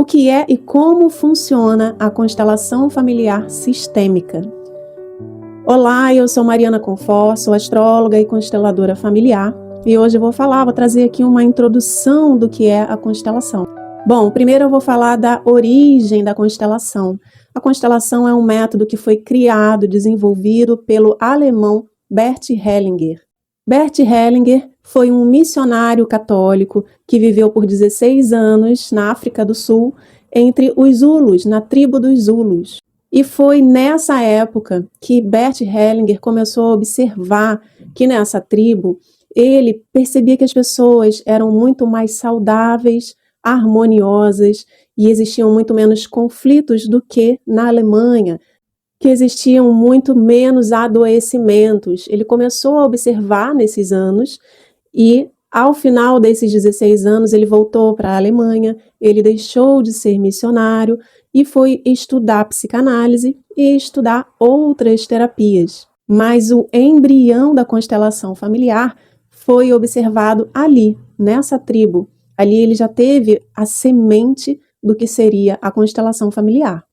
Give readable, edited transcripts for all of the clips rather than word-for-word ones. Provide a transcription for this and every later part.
que é e como funciona a constelação familiar sistêmica. Olá, eu sou Mariana Confort, sou astróloga e consteladora familiar, e hoje eu vou trazer aqui uma introdução do que é a constelação. Bom, primeiro eu vou falar da origem da constelação. A constelação é um método que foi criado, desenvolvido pelo alemão Bert Hellinger. Bert Hellinger foi um missionário católico que viveu por 16 anos na África do Sul, entre os Zulus, na tribo dos Zulus. E foi nessa época que Bert Hellinger começou a observar que nessa tribo ele percebia que as pessoas eram muito mais saudáveis, harmoniosas e existiam muito menos conflitos do que na Alemanha, que existiam muito menos adoecimentos. Ele começou a observar nesses anos e, ao final desses 16 anos, ele voltou para a Alemanha, ele deixou de ser missionário e foi estudar psicanálise e estudar outras terapias. Mas o embrião da constelação familiar foi observado ali, nessa tribo. Ali ele já teve a semente do que seria a constelação familiar.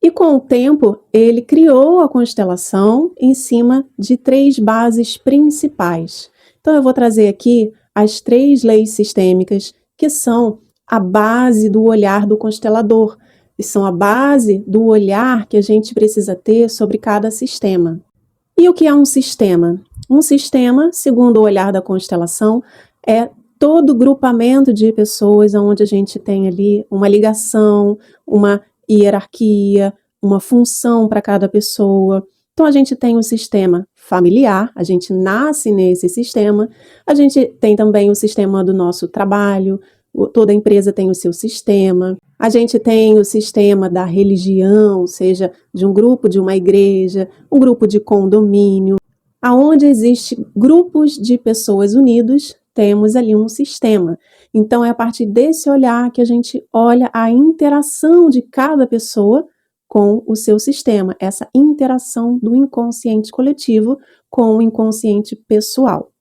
E com o tempo, ele criou a constelação em cima de 3 bases principais. Então eu vou trazer aqui as 3 leis sistêmicas que são a base do olhar do constelador, e são a base do olhar que a gente precisa ter sobre cada sistema. E o que é um sistema? Um sistema, segundo o olhar da constelação, é todo grupamento de pessoas onde a gente tem ali uma ligação, uma hierarquia, uma função para cada pessoa. Então a gente tem o sistema familiar, a gente nasce nesse sistema, a gente tem também o sistema do nosso trabalho, toda empresa tem o seu sistema, a gente tem o sistema da religião, seja de um grupo de uma igreja, um grupo de condomínio, aonde existe grupos de pessoas unidos, temos ali um sistema. Então é a partir desse olhar que a gente olha a interação de cada pessoa com o seu sistema, essa interação do inconsciente coletivo com o inconsciente pessoal.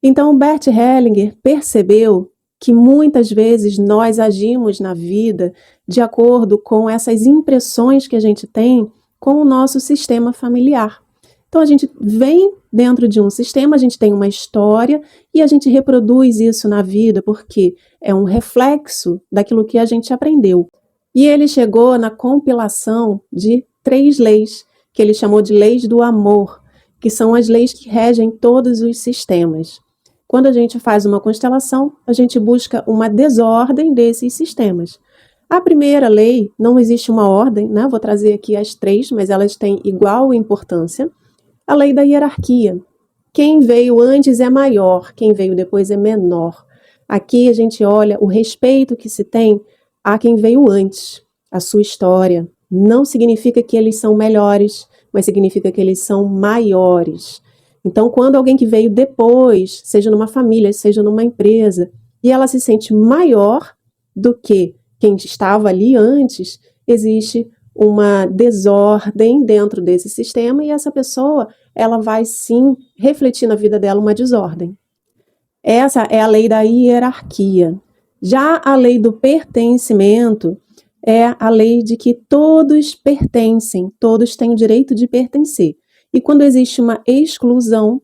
Então Bert Hellinger percebeu que muitas vezes nós agimos na vida de acordo com essas impressões que a gente tem com o nosso sistema familiar. Então a gente vem dentro de um sistema, a gente tem uma história e a gente reproduz isso na vida porque é um reflexo daquilo que a gente aprendeu. E ele chegou na compilação de 3 leis, que ele chamou de leis do amor, que são as leis que regem todos os sistemas. Quando a gente faz uma constelação, a gente busca uma desordem desses sistemas. A primeira lei, não existe uma ordem, né? Vou trazer aqui as 3, mas elas têm igual importância. A lei da hierarquia. Quem veio antes é maior, quem veio depois é menor. Aqui a gente olha o respeito que se tem a quem veio antes, a sua história. Não significa que eles são melhores, mas significa que eles são maiores. Então, quando alguém que veio depois, seja numa família, seja numa empresa, e ela se sente maior do que quem estava ali antes, existe uma desordem dentro desse sistema e essa pessoa, ela vai sim refletir na vida dela uma desordem. Essa é a lei da hierarquia. Já a lei do pertencimento é a lei de que todos pertencem, todos têm o direito de pertencer. E quando existe uma exclusão,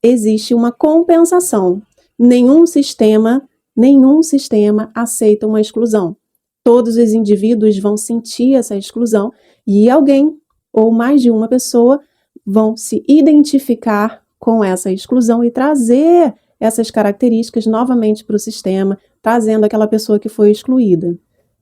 existe uma compensação. Nenhum sistema aceita uma exclusão. Todos os indivíduos vão sentir essa exclusão e alguém ou mais de uma pessoa vão se identificar com essa exclusão e trazer essas características novamente para o sistema, trazendo aquela pessoa que foi excluída.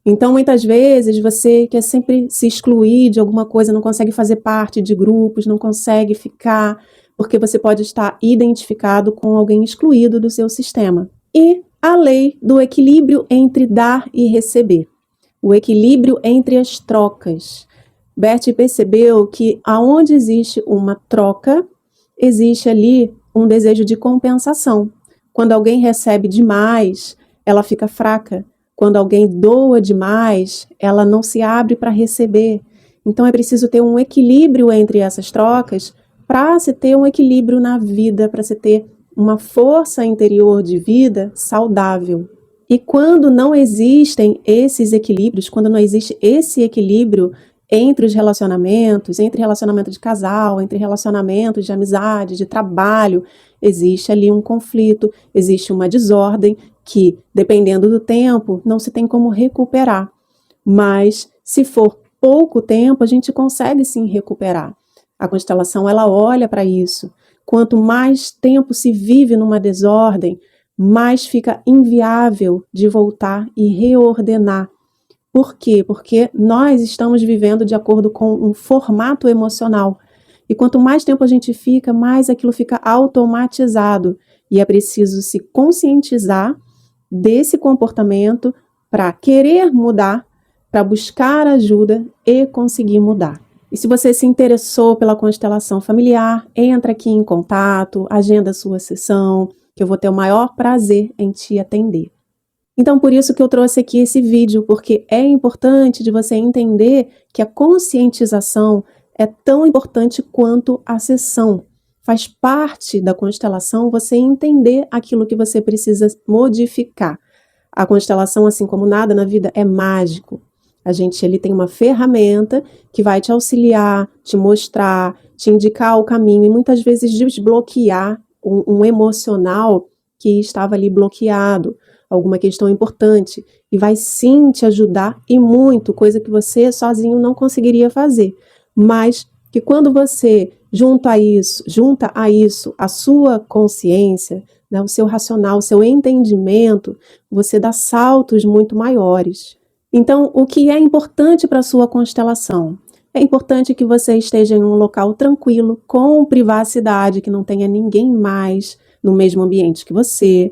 Então, muitas vezes, você quer sempre se excluir de alguma coisa, não consegue fazer parte de grupos, não consegue ficar, porque você pode estar identificado com alguém excluído do seu sistema. E a lei do equilíbrio entre dar e receber. O equilíbrio entre as trocas. Bert percebeu que aonde existe uma troca, existe ali um desejo de compensação. Quando alguém recebe demais, ela fica fraca. Quando alguém doa demais, ela não se abre para receber. Então é preciso ter um equilíbrio entre essas trocas para se ter um equilíbrio na vida, para se ter uma força interior de vida saudável. E quando não existem esses equilíbrios, quando não existe esse equilíbrio entre os relacionamentos, entre relacionamento de casal, entre relacionamentos de amizade, de trabalho, existe ali um conflito, existe uma desordem que, dependendo do tempo, não se tem como recuperar. Mas, se for pouco tempo, a gente consegue sim recuperar. A constelação, ela olha para isso. Quanto mais tempo se vive numa desordem, mais fica inviável de voltar e reordenar. Por quê? Porque nós estamos vivendo de acordo com um formato emocional. E quanto mais tempo a gente fica, mais aquilo fica automatizado. E é preciso se conscientizar desse comportamento para querer mudar, para buscar ajuda e conseguir mudar. E se você se interessou pela constelação familiar, entra aqui em contato, agenda a sua sessão, que eu vou ter o maior prazer em te atender. Então, por isso que eu trouxe aqui esse vídeo, porque é importante de você entender que a conscientização é tão importante quanto a sessão. Faz parte da constelação você entender aquilo que você precisa modificar. A constelação, assim como nada na vida, é mágico. A gente ali tem uma ferramenta que vai te auxiliar, te mostrar, te indicar o caminho e muitas vezes desbloquear um emocional que estava ali bloqueado, alguma questão importante, e vai sim te ajudar e muito, coisa que você sozinho não conseguiria fazer. Mas que quando você junta a isso a sua consciência, né, o seu racional, o seu entendimento, você dá saltos muito maiores. Então, o que é importante para a sua constelação? É importante que você esteja em um local tranquilo, com privacidade, que não tenha ninguém mais no mesmo ambiente que você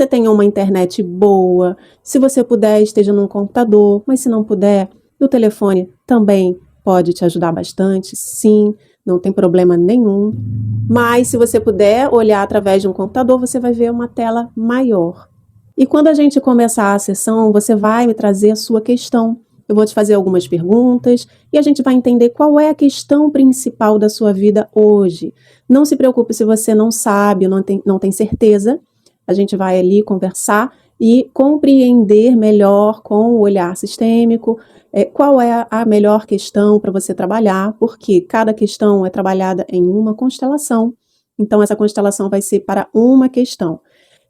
tenha uma internet boa, se você puder, esteja num computador, mas se não puder, o telefone também pode te ajudar bastante, sim, não tem problema nenhum. Mas se você puder olhar através de um computador, você vai ver uma tela maior. E quando a gente começar a sessão, você vai me trazer a sua questão. Eu vou te fazer algumas perguntas e a gente vai entender qual é a questão principal da sua vida hoje. Não se preocupe se você não sabe, não tem certeza. A gente vai ali conversar e compreender melhor com o olhar sistêmico qual é a melhor questão para você trabalhar, porque cada questão é trabalhada em uma constelação. Então, essa constelação vai ser para uma questão.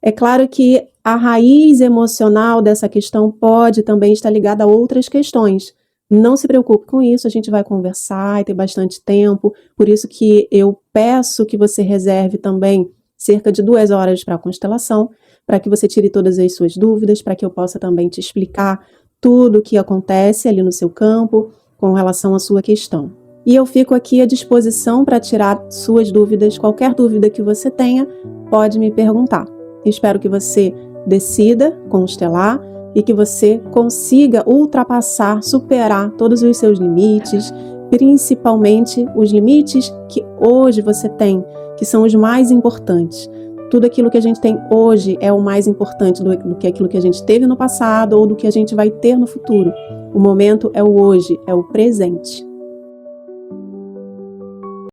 É claro que a raiz emocional dessa questão pode também estar ligada a outras questões. Não se preocupe com isso, a gente vai conversar e ter bastante tempo. Por isso que eu peço que você reserve também cerca de 2 horas para a constelação, para que você tire todas as suas dúvidas, para que eu possa também te explicar tudo o que acontece ali no seu campo com relação à sua questão. E eu fico aqui à disposição para tirar suas dúvidas, qualquer dúvida que você tenha, pode me perguntar. Espero que você decida constelar e que você consiga ultrapassar, superar todos os seus limites, principalmente os limites que hoje você tem, que são os mais importantes. Tudo aquilo que a gente tem hoje é o mais importante do que aquilo que a gente teve no passado ou do que a gente vai ter no futuro. O momento é o hoje, é o presente.